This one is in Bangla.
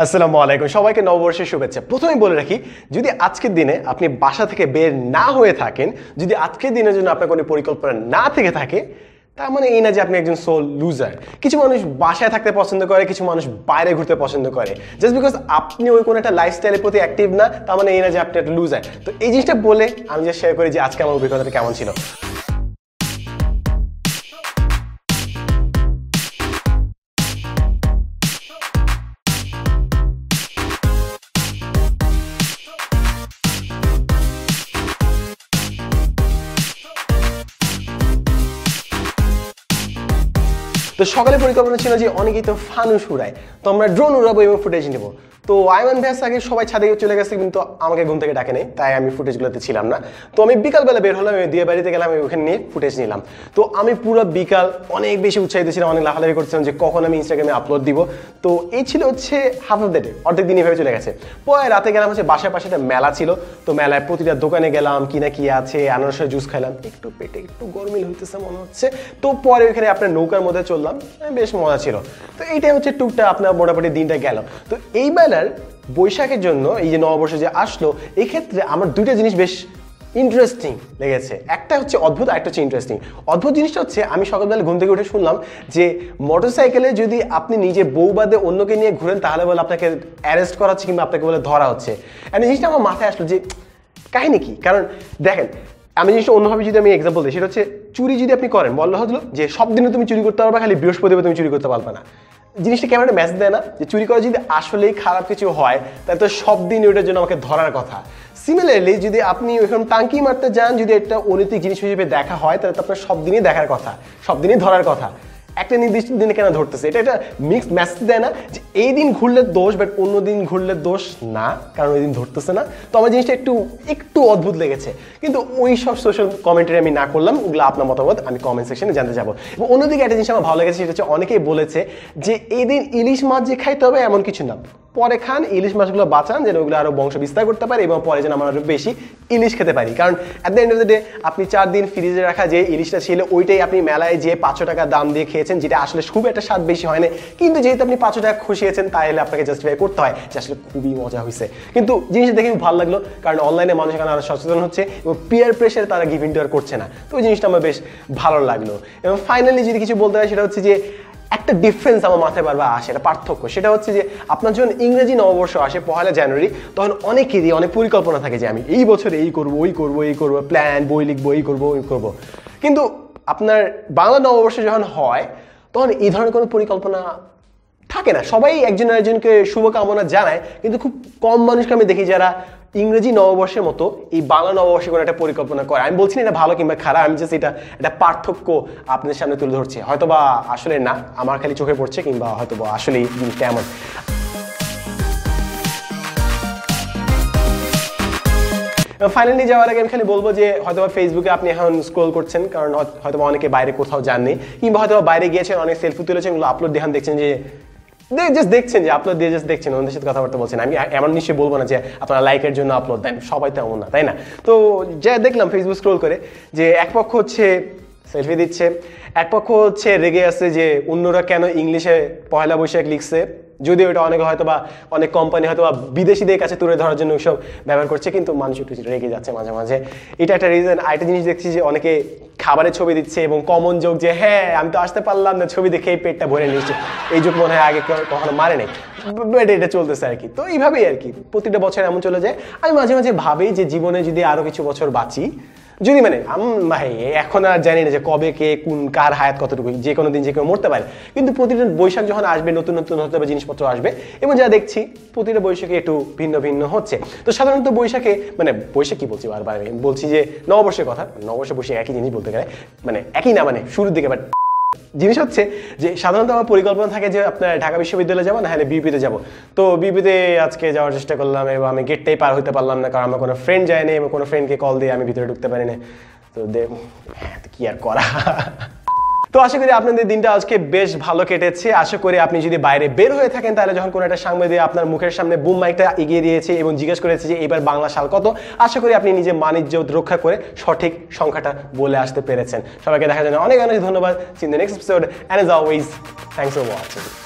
আসসালামু আলাইকুম সবাইকে নববর্ষের শুভেচ্ছা। প্রথমেই বলে রাখি, যদি আজকের দিনে আপনি বাসা থেকে বের না হয়ে থাকেন, যদি আজকের দিনের জন্য আপনার কোনো পরিকল্পনা না থেকে থাকে, তার মানে এই না যে আপনি একজন সোল লুজার। কিছু মানুষ বাসায় থাকতে পছন্দ করে, কিছু মানুষ বাইরে ঘুরতে পছন্দ করে। জাস্ট বিকজ আপনি ওই কোনো একটা লাইফস্টাইলের প্রতি অ্যাক্টিভ না, তার মানে এই না যে আপনি একটা লুজার। তো এই জিনিসটা বলে আমি যে শেয়ার করি যে আজকে আমার অভিজ্ঞতাটা কেমন ছিল। তো সকালে পরিকল্পনা ছিল যে অনেকেই তো ফানুস উড়ায়, তো আমরা ড্রোন উড়াবো এবং ফুটেজ নেবো। তো আইমান ভ্যাস আগে সবাই ছাদে চলে গেছে, কিন্তু আমাকে ঘুম থেকে ডাকে নেই, তাই আমি ফুটেজগুলোতে ছিলাম না। তো আমি বিকালবেলা বের হলাম, আমি দিয়ে বাড়িতে গেলাম, আমি ওখানে নিয়ে ফুটেজ নিলাম। তো আমি পুরো বিকাল অনেক বেশি উৎসাহিত ছিলাম, অনেক লাফালাফি করছিলাম যে কখন আমি ইনস্টাগ্রামে আপলোড দিব। তো এই ছিল হচ্ছে হাফ অফ দ্য ডে, অর্ধেক দিন এভাবে চলে গেছে। পরে রাতে গেলাম হচ্ছে বাসার পাশে একটা মেলা ছিল, তো মেলায় প্রতিটা দোকানে গেলাম, কিনা কি আছে, আনারসের জুস খাইলাম, একটু পেটে একটু গরমিল হইতেছে মনে হচ্ছে। তো পরে ওইখানে আপনার নৌকার মধ্যে চললাম, বেশ মজা ছিল। তো এইটাই হচ্ছে টুকটা আপনার মোটামুটি দিনটা গেল। তো এই বেলার বৈশাখের জন্য এই যে নববর্ষ যে আসলো, এই ক্ষেত্রে আমার দুইটা জিনিস বেশ ইন্টারেস্টিং লেগেছে। একটা হচ্ছে অদ্ভুত, একটা হচ্ছে ইন্টারেস্টিং। অদ্ভুত জিনিসটা হচ্ছে আমি সকালবেলা ঘুম থেকে উঠে শুনলাম যে মোটরসাইকেলে যদি আপনি নিজে বউ বাদে অন্যকে নিয়ে ঘুরেন, তাহলে বলে আপনাকে অ্যারেস্ট করা হচ্ছে কিংবা আপনাকে বলে ধরা হচ্ছে। এই জিনিসটা আমার মাথায় আসলো যে কাহিনী কি। কারণ দেখেন, আমি জিনিসটা অন্যভাবে যদি আমি এক্সাম্পল দিই, সেটা হচ্ছে চুরি যদি আপনি করেন, বলা হলো যে সব দিনে তুমি চুরি করতে পারবা, খালি বৃহস্পতিবার তুমি চুরি করতে পারবে না। জিনিসটা কেমন একটা মেসেজ দেয় না, যে চুরি করা যদি আসলেই খারাপ কিছু হয়, তাহলে তো সব দিন ওইটার জন্য আমাকে ধরার কথা। সিমিলারলি যদি আপনি ওইখানে টাঙ্কি মারতে যান, যদি একটা অনৈতিক জিনিস হিসেবে দেখা হয়, তাহলে তো আপনার সব দিনই দেখার কথা, সব দিনই ধরার কথা। একটা নির্দিষ্ট দিনে কেন ধরতেছে, এটা একটা মিক্সড মেসেজ দেয় না যে এই দিন ঘুরলে দোষ, বাট অন্য দিন ঘুরলে দোষ না, কারণ ওই দিন ধরতেছে না। তো আমার জিনিসটা একটু অদ্ভুত লেগেছে। কিন্তু ওই সব সোশ্যাল কমেন্টারি আমি না করলাম, ওগুলো আপনার মতামত আমি কমেন্ট সেকশনে জানতে যাবো। এবং অন্যদিকে একটা জিনিস আমার ভালো লেগেছে, সেটা হচ্ছে অনেকেই বলেছে যে এই দিন ইলিশ মাছ যে খাইতে হবে এমন কিছু না, পরে খান, ইলিশ মাছগুলো বাঁচান যেন ওগুলো আরো বংশ বিস্তার করতে পারে এবং পরে যেন আমরা আরো বেশি ইলিশ খেতে পারি। কারণ at the end of the day আপনি 4 দিন ফ্রিজে রাখা যে ইলিশটা ছিল, ওইটাই আপনি মেলায় যে 500 টাকা দাম দিয়ে খেয়েছেন, যেটা আসলে খুব একটা স্বাদ বেশি হয় না, কিন্তু যেহেতু আপনি 500 টাকা খুশিয়েছেন, তাহলে আপনাকে জাস্টিফাই করতে হয় যে আসলে খুবই মজা হয়েছে। কিন্তু জিনিসটা দেখে খুব ভালো লাগলো, কারণ অনলাইনে মানুষ এখানে আরো সচেতন হচ্ছে এবং পিয়ার প্রেশারে তারা গিভ ইন্টার করছে না। তো ওই জিনিসটা আমার বেশ ভালো লাগলো। এবং ফাইনালি যদি কিছু বলতে হয়, সেটা হচ্ছে যে একটা ডিফারেন্স আমার মাথায় বারবার আসে, একটা পার্থক্য। সেটা হচ্ছে যে আপনার যখন ইংরেজি নববর্ষ আসে 1 জানুয়ারি, তখন অনেকেরই অনেক পরিকল্পনা থাকে যে আমি এই বছরে এই করবো, ওই করবো, এই করবো, প্ল্যান, বই লিখবো, এই করবো, ওই করবো। কিন্তু আপনার বাংলা নববর্ষ যখন হয়, তখন এই ধরনের কোনো পরিকল্পনা থাকে না। সবাই একজন আরেকজনকে শুভকামনা জানায়, কিন্তু খুব কম মানুষকে আমি দেখি যারা ইংরেজি নববর্ষের মতো এই বাংলা নববর্ষে কোনো একটা পরিকল্পনা করে। আমি বলছি না এটা ভালো কিংবা খারাপ, আমি জাস্ট এটা একটা পার্থক্য আপনাদের সামনে তুলে ধরছি। হয়তোবা আসলে না, আমার খালি চোখে পড়ছে, কিংবা হয়তোবা আসলে জিনিসটা এমন। ফাইনালি যাওয়ার আগে আমি খালি বলবো যে হয়তোবা ফেসবুকে আপনি এখন স্ক্রল করছেন, কারণ হয়তোবা অনেকে বাইরে কোথাও যাননি, কিংবা হয়তোবা বাইরে গিয়েছেন, অনেক সেলফি তুলেছেন, এগুলো আপলোড দেখান, দেখছেন যে জাস্ট দেখছেন যে আপলোড দিয়ে জাস্ট দেখছেন, ওদের সাথে কথাবার্তা বলছেন। আমি এমন নিশ্চয়ই বলবো না যে আপনারা লাইকের জন্য আপলোড দেন, সবাই তো এমন না, তাই না? তো যা দেখলাম ফেসবুক স্ক্রোল করে, যে এক পক্ষ হচ্ছে সেলফি দিচ্ছে, এক পক্ষ হচ্ছে রেগে আছে যে অন্যরা কেন ইংলিশে পয়লা বৈশাখ লিখছে, যদিও এটা অনেক কোম্পানি হয়তো বিদেশিদের কাছে তুলে ধরার জন্য ওইসব ব্যবহার করছে, কিন্তু মানুষ একটু রেগে যাচ্ছে মাঝে মাঝে। এটা একটা রিজন। আরেকটা জিনিস দেখছি যে অনেকে খাবারের ছবি দিচ্ছে, এবং কমন যোগ যে হ্যাঁ আমি তো আসতে পারলাম না, ছবি দেখে এই পেটটা ভরে নিচ্ছে। এই যোগ মনে হয় আগে কখনো মারে নাই, এটা চলতেছে আর কি। তো এইভাবেই আর কি প্রতিটা বছর এমন চলে যায়। আমি মাঝে মাঝে ভাবি যে জীবনে যদি আরো কিছু বছর বাঁচি, যদি ভাই এখন আর জানি না যে কবে কে কার হায়াত কতটুকু, যে কোনো দিন যে কেউ মরতে পারে, কিন্তু প্রতিটা বৈশাখ যখন আসবে, নতুন নতুন হতে হবে জিনিসপত্র আসবে, এবং যা দেখছি প্রতিটা বৈশাখে একটু ভিন্ন ভিন্ন হচ্ছে। তো সাধারণত বৈশাখে বৈশাখ কি বলছি বারবার, আমি বলছি যে নববর্ষের কথা, নববর্ষে বৈশাখ একই জিনিস বলতে গেলে, একই না, শুরুর দিকে। বাট জিনিস হচ্ছে যে সাধারণত আমার পরিকল্পনা থাকে যে আপনার ঢাকা বিশ্ববিদ্যালয়ে যাবো, না হলে বিপিতে যাবো। তো বিপিতে আজকে যাওয়ার চেষ্টা করলাম, এবং আমি গেটটাই পার হতে পারলাম না, কারণ আমার কোনো ফ্রেন্ড যায়নি, এবং কোনো ফ্রেন্ডকে কল দিয়ে আমি ভিতরে ঢুকতে পারি না। তো কি আর করা। তো আশা করি আপনাদের দিনটা আজকে বেশ ভালো কেটেছে। আশা করি আপনি যদি বাইরে বের হয়ে থাকেন, তাহলে যখন কোনো একটা সাংবাদিক আপনার মুখের সামনে বুম মাইকটা এগিয়ে দিয়েছে এবং জিজ্ঞেস করেছে যে এবার বাংলা সাল কত, আশা করি আপনি নিজের বাণিজ্য রক্ষা করে সঠিক সংখ্যাটা বলে আসতে পেরেছেন। সবাইকে দেখার জন্য অনেক অনেক ধন্যবাদ। See you in the next episode, and as always, thanks for watching.